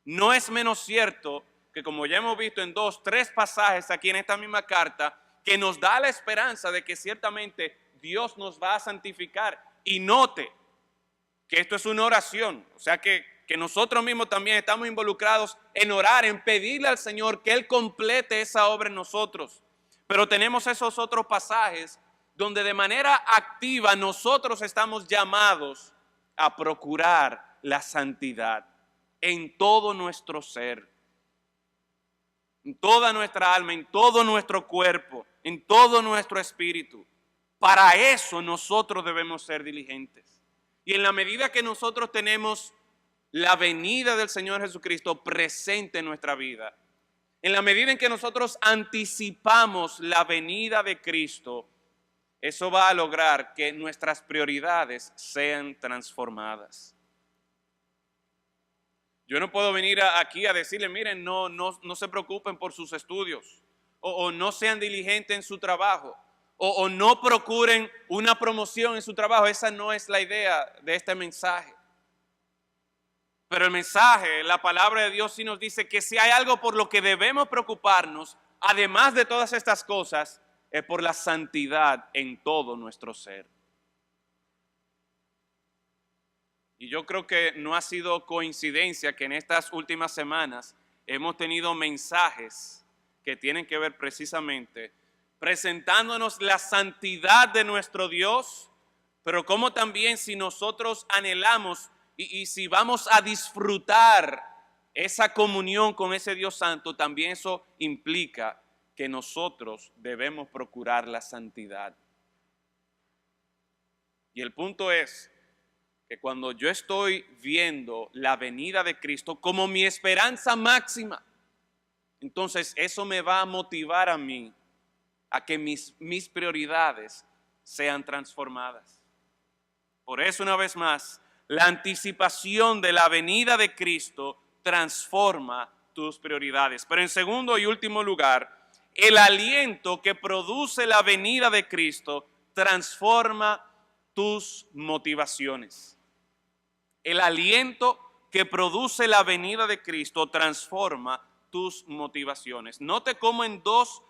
no es menos cierto que, como ya hemos visto en 2, 3 pasajes aquí en esta misma carta, que nos da la esperanza de que ciertamente Dios nos va a santificar. Y note que esto es una oración, o sea que nosotros mismos también estamos involucrados en orar, en pedirle al Señor que Él complete esa obra en nosotros. Pero tenemos esos otros pasajes donde de manera activa nosotros estamos llamados a procurar la santidad en todo nuestro ser, en toda nuestra alma, en todo nuestro cuerpo, en todo nuestro espíritu. Para eso nosotros debemos ser diligentes. Y en la medida que nosotros tenemos la venida del Señor Jesucristo presente en nuestra vida, en la medida en que nosotros anticipamos la venida de Cristo, eso va a lograr que nuestras prioridades sean transformadas. Yo no puedo venir aquí a decirle, miren, no se preocupen por sus estudios, o no sean diligentes en su trabajo, o no procuren una promoción en su trabajo. Esa no es la idea de este mensaje. Pero el mensaje, la palabra de Dios sí nos dice que si hay algo por lo que debemos preocuparnos, además de todas estas cosas, es por la santidad en todo nuestro ser. Y yo creo que no ha sido coincidencia que en estas últimas semanas hemos tenido mensajes que tienen que ver precisamente presentándonos la santidad de nuestro Dios, pero como también si nosotros anhelamos y si vamos a disfrutar esa comunión con ese Dios santo, también eso implica que nosotros debemos procurar la santidad. Y el punto es que cuando yo estoy viendo la venida de Cristo como mi esperanza máxima, entonces eso me va a motivar a mí a que mis prioridades sean transformadas. Por eso, una vez más, la anticipación de la venida de Cristo transforma tus prioridades. Pero en segundo y último lugar, el aliento que produce la venida de Cristo transforma tus motivaciones. El aliento que produce la venida de Cristo transforma tus motivaciones. Note cómo en dos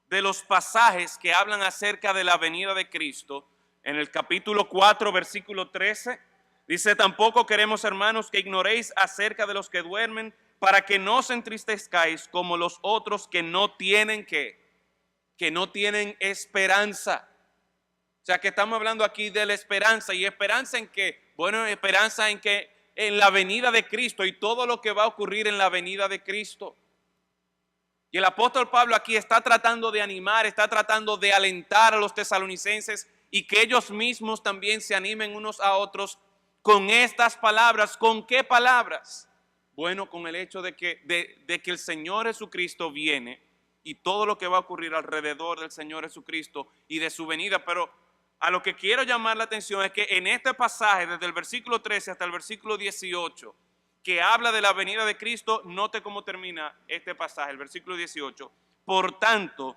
de los pasajes que hablan acerca de la venida de Cristo, en el capítulo 4, versículo 13, dice: tampoco queremos, hermanos, que ignoréis acerca de los que duermen, para que no os entristezcáis como los otros que no tienen que no tienen esperanza. O sea que estamos hablando aquí de la esperanza. ¿Y esperanza en qué? Bueno, esperanza en que en la venida de Cristo y todo lo que va a ocurrir en la venida de Cristo. Y el apóstol Pablo aquí está tratando de animar, está tratando de alentar a los tesalonicenses y que ellos mismos también se animen unos a otros con estas palabras. ¿Con qué palabras? Bueno, con el hecho de que el Señor Jesucristo viene y todo lo que va a ocurrir alrededor del Señor Jesucristo y de su venida. Pero a lo que quiero llamar la atención es que en este pasaje, desde el versículo 13 hasta el versículo 18, que habla de la venida de Cristo, note cómo termina este pasaje, el versículo 18. Por tanto,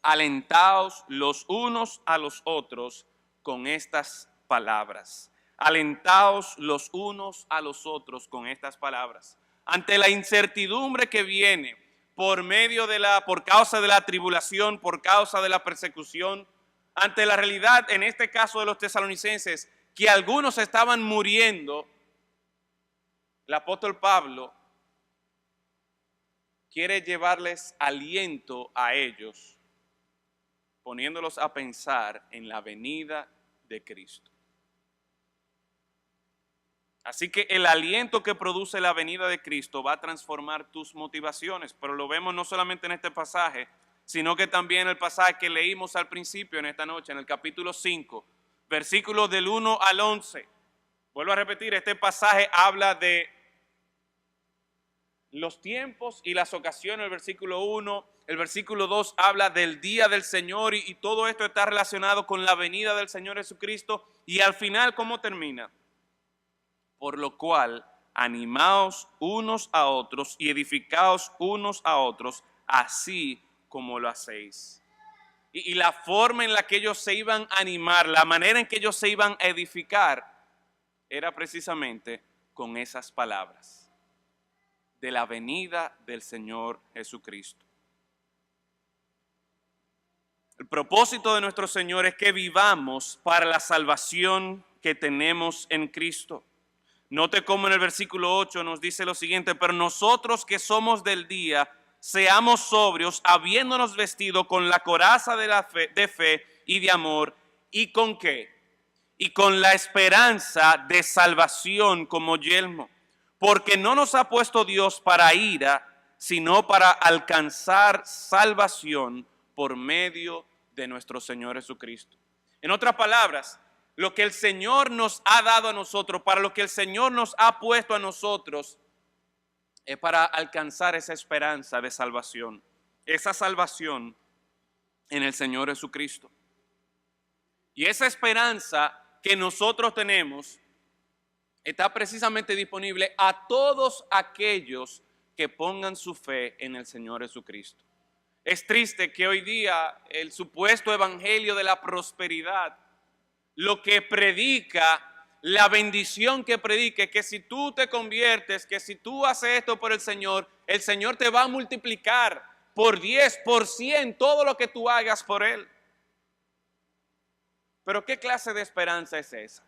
alentaos los unos a los otros con estas palabras. Alentaos los unos a los otros con estas palabras. Ante la incertidumbre que viene por causa de la tribulación, por causa de la persecución, ante la realidad, en este caso de los tesalonicenses, que algunos estaban muriendo, el apóstol Pablo quiere llevarles aliento a ellos, poniéndolos a pensar en la venida de Cristo. Así que el aliento que produce la venida de Cristo va a transformar tus motivaciones, pero lo vemos no solamente en este pasaje, sino que también en el pasaje que leímos al principio en esta noche, en el capítulo 5, versículos del 1 al 11. Vuelvo a repetir, este pasaje habla de los tiempos y las ocasiones, el versículo 1, el versículo 2 habla del día del Señor y todo esto está relacionado con la venida del Señor Jesucristo. Y al final, ¿cómo termina? Por lo cual, animaos unos a otros y edificaos unos a otros, así como lo hacéis. Y la forma en la que ellos se iban a animar, la manera en que ellos se iban a edificar, era precisamente con esas palabras de la venida del Señor Jesucristo. El propósito de nuestro Señor es que vivamos para la salvación que tenemos en Cristo. Note cómo en el versículo 8 nos dice lo siguiente: pero nosotros que somos del día, seamos sobrios, habiéndonos vestido con la coraza de fe y de amor. ¿Y con qué? Y con la esperanza de salvación como yelmo. Porque no nos ha puesto Dios para ira, sino para alcanzar salvación por medio de nuestro Señor Jesucristo. En otras palabras, lo que el Señor nos ha dado a nosotros, para lo que el Señor nos ha puesto a nosotros, es para alcanzar esa esperanza de salvación. Esa salvación en el Señor Jesucristo. Y esa esperanza que nosotros tenemos está precisamente disponible a todos aquellos que pongan su fe en el Señor Jesucristo. Es triste que hoy día el supuesto evangelio de la prosperidad, lo que predica, la bendición que predica, que si tú te conviertes, que si tú haces esto por el Señor te va a multiplicar por 10, por 100, todo lo que tú hagas por Él. Pero ¿qué clase de esperanza es esa?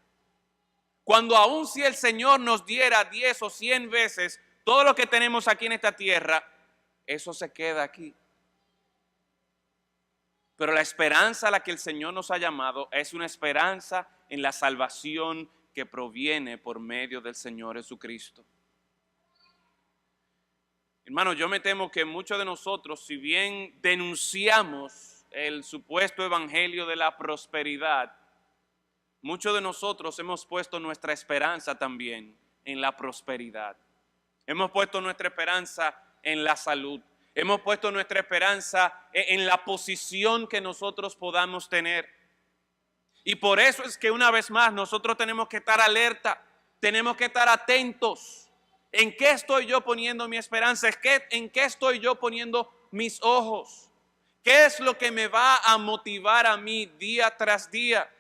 Cuando aun si el Señor nos diera 10 o 100 veces todo lo que tenemos aquí en esta tierra, eso se queda aquí. Pero la esperanza a la que el Señor nos ha llamado es una esperanza en la salvación que proviene por medio del Señor Jesucristo. Hermano, yo me temo que muchos de nosotros, si bien denunciamos el supuesto evangelio de la prosperidad, muchos de nosotros hemos puesto nuestra esperanza también en la prosperidad. Hemos puesto nuestra esperanza en la salud. Hemos puesto nuestra esperanza en la posición que nosotros podamos tener. Y por eso es que una vez más nosotros tenemos que estar alerta, tenemos que estar atentos. ¿En qué estoy yo poniendo mi esperanza? ¿En qué estoy yo poniendo mis ojos? ¿Qué es lo que me va a motivar a mí día tras día?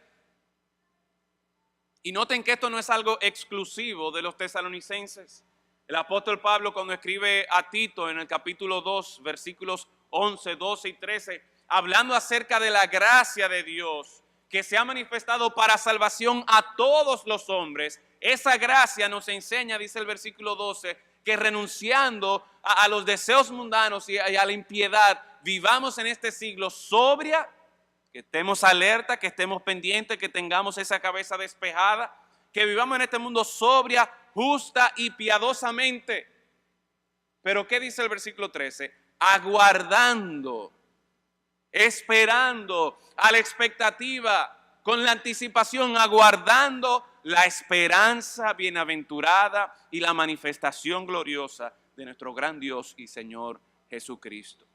Y noten que esto no es algo exclusivo de los tesalonicenses. El apóstol Pablo, cuando escribe a Tito en el capítulo 2, versículos 11, 12 y 13, hablando acerca de la gracia de Dios que se ha manifestado para salvación a todos los hombres, esa gracia nos enseña, dice el versículo 12, que renunciando a los deseos mundanos y a la impiedad, vivamos en este siglo sobria, que estemos alerta, que estemos pendientes, que tengamos esa cabeza despejada, que vivamos en este mundo sobria, justa y piadosamente. Pero ¿qué dice el versículo 13? Aguardando, esperando, a la expectativa, con la anticipación, aguardando la esperanza bienaventurada y la manifestación gloriosa de nuestro gran Dios y Señor Jesucristo.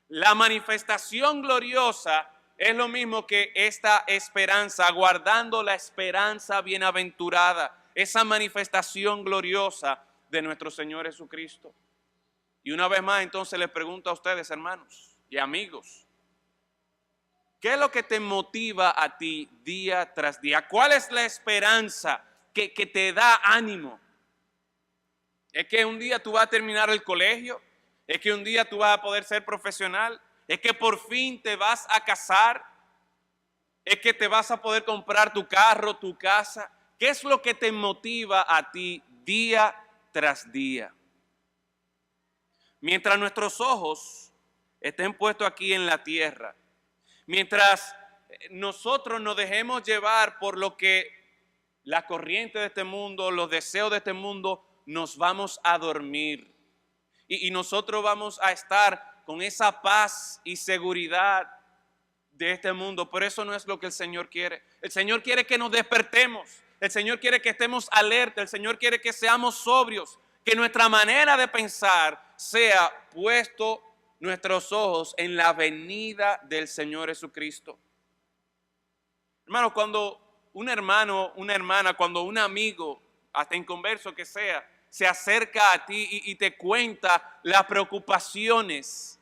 La manifestación gloriosa es lo mismo que esta esperanza, aguardando la esperanza bienaventurada, esa manifestación gloriosa de nuestro Señor Jesucristo. Y una vez más, entonces les pregunto a ustedes, hermanos y amigos, ¿qué es lo que te motiva a ti día tras día? ¿Cuál es la esperanza que te da ánimo? ¿Es que un día tú vas a terminar el colegio? ¿Es que un día tú vas a poder ser profesional? ¿Es que por fin te vas a casar? ¿Es que te vas a poder comprar tu carro, tu casa? ¿Qué es lo que te motiva a ti día tras día? Mientras nuestros ojos estén puestos aquí en la tierra, mientras nosotros nos dejemos llevar por lo que la corriente de este mundo, los deseos de este mundo, nos vamos a dormir. Y nosotros vamos a estar con esa paz y seguridad de este mundo. Pero eso no es lo que el Señor quiere. El Señor quiere que nos despertemos. El Señor quiere que estemos alerta. El Señor quiere que seamos sobrios. Que nuestra manera de pensar sea puesto nuestros ojos en la venida del Señor Jesucristo. Hermano, cuando un hermano, una hermana, cuando un amigo, hasta inconverso que sea, se acerca a ti y te cuenta las preocupaciones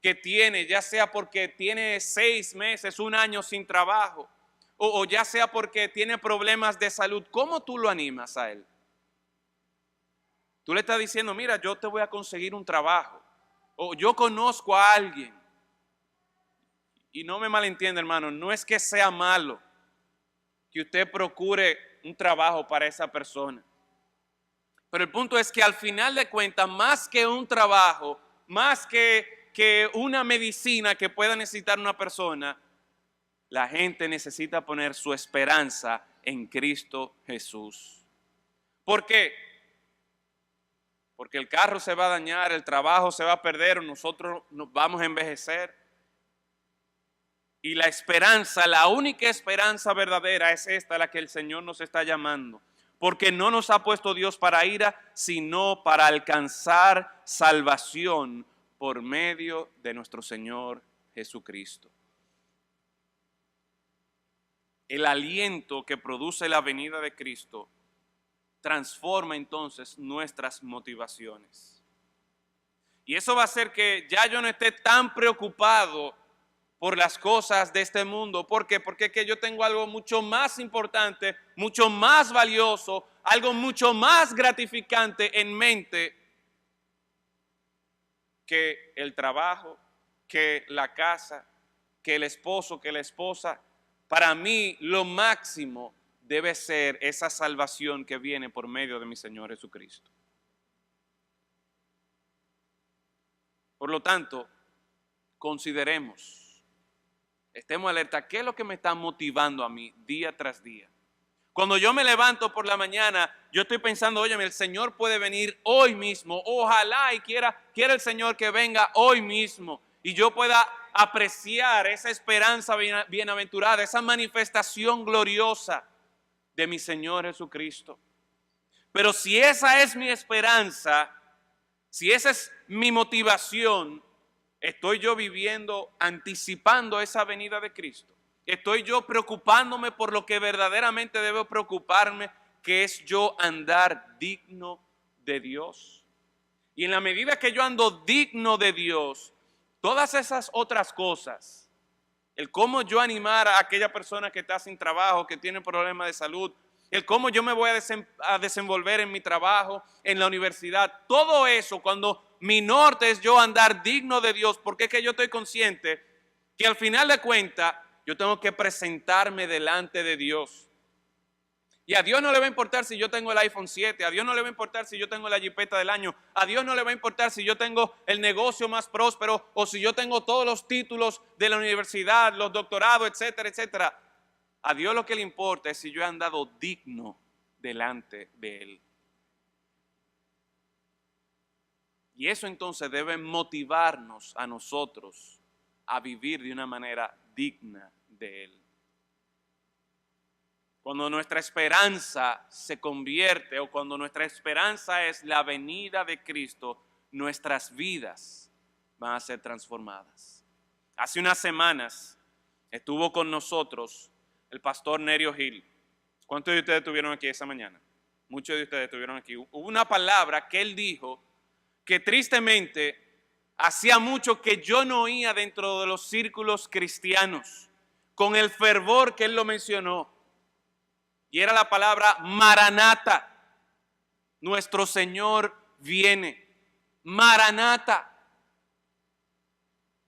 que tiene, ya sea porque tiene 6 meses, 1 año sin trabajo, o ya sea porque tiene problemas de salud, ¿cómo tú lo animas a él? Tú le estás diciendo, mira, yo te voy a conseguir un trabajo, o yo conozco a alguien. Y no me malentienda, hermano, no es que sea malo que usted procure un trabajo para esa persona. Pero el punto es que al final de cuentas, más que un trabajo, más que una medicina que pueda necesitar una persona, la gente necesita poner su esperanza en Cristo Jesús. ¿Por qué? Porque el carro se va a dañar, el trabajo se va a perder, o nosotros nos vamos a envejecer. Y la esperanza, la única esperanza verdadera es esta, la que el Señor nos está llamando. Porque no nos ha puesto Dios para ira, sino para alcanzar salvación por medio de nuestro Señor Jesucristo. El aliento que produce la venida de Cristo transforma entonces nuestras motivaciones. Y eso va a hacer que ya yo no esté tan preocupado por las cosas de este mundo. ¿Por qué? Porque es que yo tengo algo mucho más importante, mucho más valioso, algo mucho más gratificante en mente que el trabajo, que la casa, que el esposo, que la esposa. Para mí lo máximo debe ser esa salvación que viene por medio de mi Señor Jesucristo. Por lo tanto, consideremos, estemos alerta, ¿qué es lo que me está motivando a mí día tras día? Cuando yo me levanto por la mañana, yo estoy pensando, óyeme, el Señor puede venir hoy mismo. Ojalá y quiera el Señor que venga hoy mismo y yo pueda apreciar esa esperanza bienaventurada, esa manifestación gloriosa de mi Señor Jesucristo. Pero si esa es mi esperanza, si esa es mi motivación, ¿estoy yo viviendo, anticipando esa venida de Cristo? ¿Estoy yo preocupándome por lo que verdaderamente debo preocuparme, que es yo andar digno de Dios. Y en la medida que yo ando digno de Dios, todas esas otras cosas, el cómo yo animar a aquella persona que está sin trabajo, que tiene problemas de salud, el cómo yo me voy a desenvolver en mi trabajo, en la universidad, todo eso, cuando mi norte es yo andar digno de Dios, porque es que yo estoy consciente que al final de cuentas yo tengo que presentarme delante de Dios. Y a Dios no le va a importar si yo tengo el iPhone 7, a Dios no le va a importar si yo tengo la jipeta del año, a Dios no le va a importar si yo tengo el negocio más próspero o si yo tengo todos los títulos de la universidad, los doctorados, etcétera, etcétera. A Dios lo que le importa es si yo he andado digno delante de Él. Y eso entonces debe motivarnos a nosotros a vivir de una manera digna de Él. Cuando nuestra esperanza se convierte o cuando nuestra esperanza es la venida de Cristo, nuestras vidas van a ser transformadas. Hace unas semanas estuvo con nosotros el pastor Nerio Gil. ¿Cuántos de ustedes estuvieron aquí esa mañana? Muchos de ustedes estuvieron aquí. Hubo una palabra que él dijo que tristemente hacía mucho que yo no oía dentro de los círculos cristianos, con el fervor que él lo mencionó. Y era la palabra Maranata. Nuestro Señor viene. Maranata.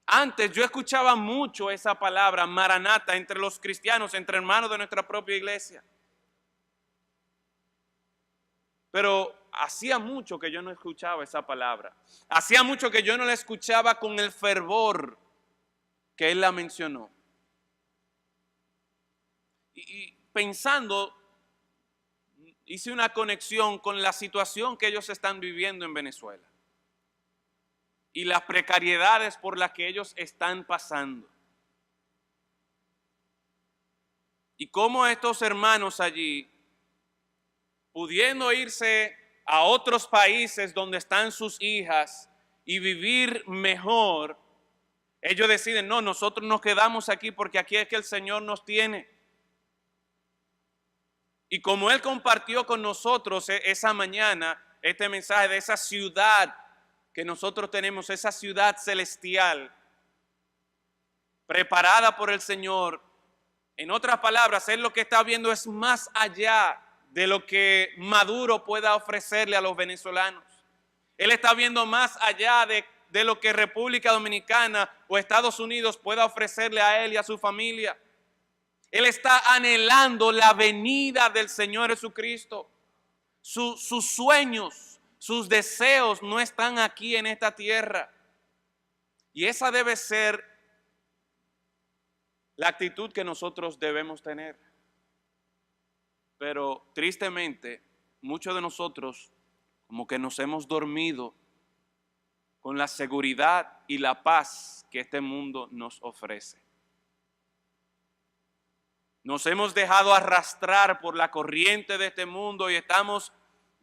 Antes yo escuchaba mucho esa palabra Maranata entre los cristianos, entre hermanos de nuestra propia iglesia. Pero hacía mucho que yo no escuchaba esa palabra. Hacía mucho que yo no la escuchaba con el fervor que él la mencionó. Y pensando, hice una conexión con la situación que ellos están viviendo en Venezuela y las precariedades por las que ellos están pasando. Y cómo estos hermanos allí, pudiendo irse a otros países donde están sus hijas y vivir mejor, ellos deciden, no, nosotros nos quedamos aquí porque aquí es que el Señor nos tiene. Y como Él compartió con nosotros esa mañana este mensaje de esa ciudad que nosotros tenemos, esa ciudad celestial, preparada por el Señor, en otras palabras, Él lo que está viendo es más allá de lo que Maduro pueda ofrecerle a los venezolanos. Él está viendo más allá de lo que República Dominicana o Estados Unidos pueda ofrecerle a él y a su familia. Él está anhelando la venida del Señor Jesucristo. Sus sueños, sus deseos no están aquí en esta tierra. Y esa debe ser la actitud que nosotros debemos tener. Pero tristemente, muchos de nosotros como que nos hemos dormido con la seguridad y la paz que este mundo nos ofrece. Nos hemos dejado arrastrar por la corriente de este mundo y estamos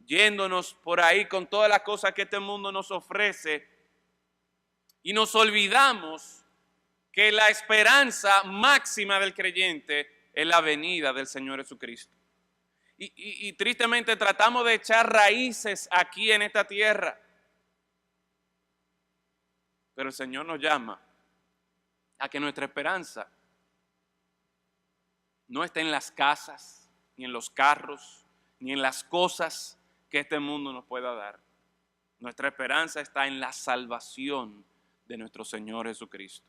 yéndonos por ahí con todas las cosas que este mundo nos ofrece y nos olvidamos que la esperanza máxima del creyente es la venida del Señor Jesucristo. Y tristemente tratamos de echar raíces aquí en esta tierra, pero el Señor nos llama a que nuestra esperanza no está en las casas, ni en los carros, ni en las cosas que este mundo nos pueda dar. Nuestra esperanza está en la salvación de nuestro Señor Jesucristo.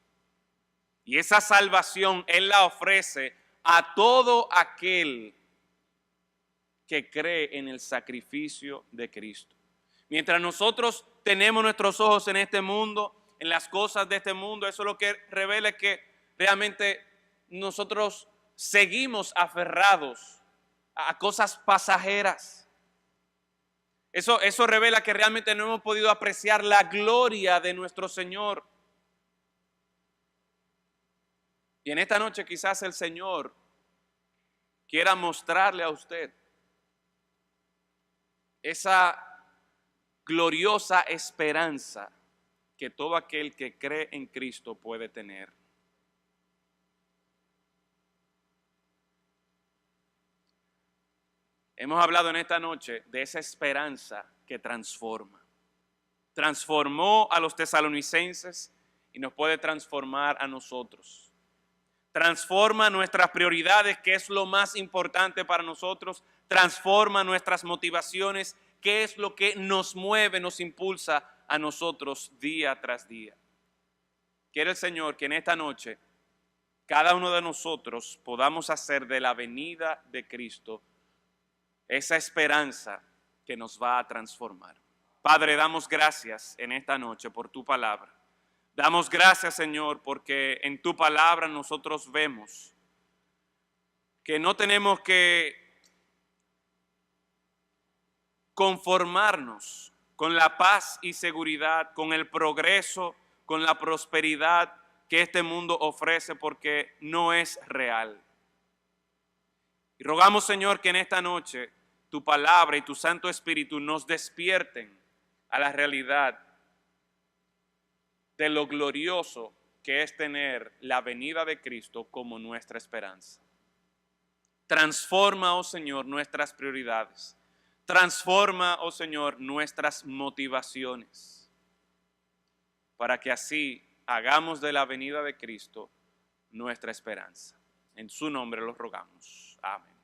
Y esa salvación Él la ofrece a todo aquel que cree en el sacrificio de Cristo. Mientras nosotros tenemos nuestros ojos en este mundo, en las cosas de este mundo, eso lo que revela es que realmente nosotros seguimos aferrados a cosas pasajeras. Eso revela que realmente no hemos podido apreciar la gloria de nuestro Señor. Y en esta noche quizás el Señor quiera mostrarle a usted esa gloriosa esperanza que todo aquel que cree en Cristo puede tener. Hemos hablado en esta noche de esa esperanza que transforma. Transformó a los tesalonicenses y nos puede transformar a nosotros. Transforma nuestras prioridades, que es lo más importante para nosotros. Transforma nuestras motivaciones, que es lo que nos mueve, nos impulsa a nosotros día tras día. Quiere el Señor que en esta noche cada uno de nosotros podamos hacer de la venida de Cristo esa esperanza que nos va a transformar. Padre, damos gracias en esta noche por tu palabra. Damos gracias, Señor, porque en tu palabra nosotros vemos que no tenemos que conformarnos con la paz y seguridad, con el progreso, con la prosperidad que este mundo ofrece, porque no es real. Y rogamos, Señor, que en esta noche tu palabra y tu Santo Espíritu nos despierten a la realidad de lo glorioso que es tener la venida de Cristo como nuestra esperanza. Transforma, oh Señor, nuestras prioridades. Transforma, oh Señor, nuestras motivaciones, para que así hagamos de la venida de Cristo nuestra esperanza. En su nombre lo rogamos. Amén.